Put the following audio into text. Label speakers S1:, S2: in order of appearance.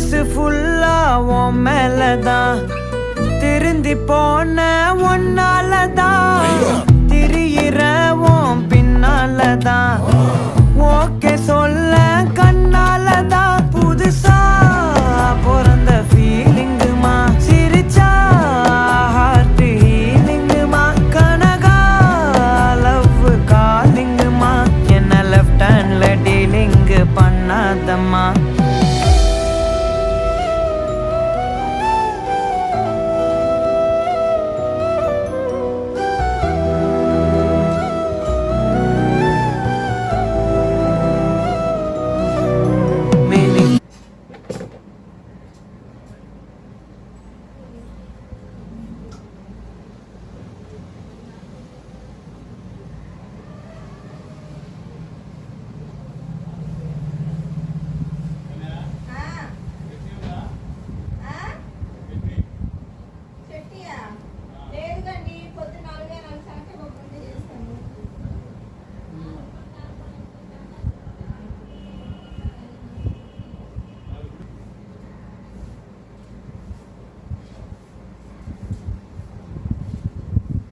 S1: மனசு ஃபுல்லா உன் மேலதான் திருந்தி போன ஒன்னாலதான் திரியிற உன் பின்னாலதான் ஓகே சொல்ல கண்ணாலதான் புதுசா பிறந்த ஃபீலிங்குமா சிரிச்சா ஹார்ட் ஹீலிங்குமா கனகா லவ் காலிங்குமா என்ன லெஃப்ட் ஹேண்ட்ல டீலிங் பண்ணாதம்மா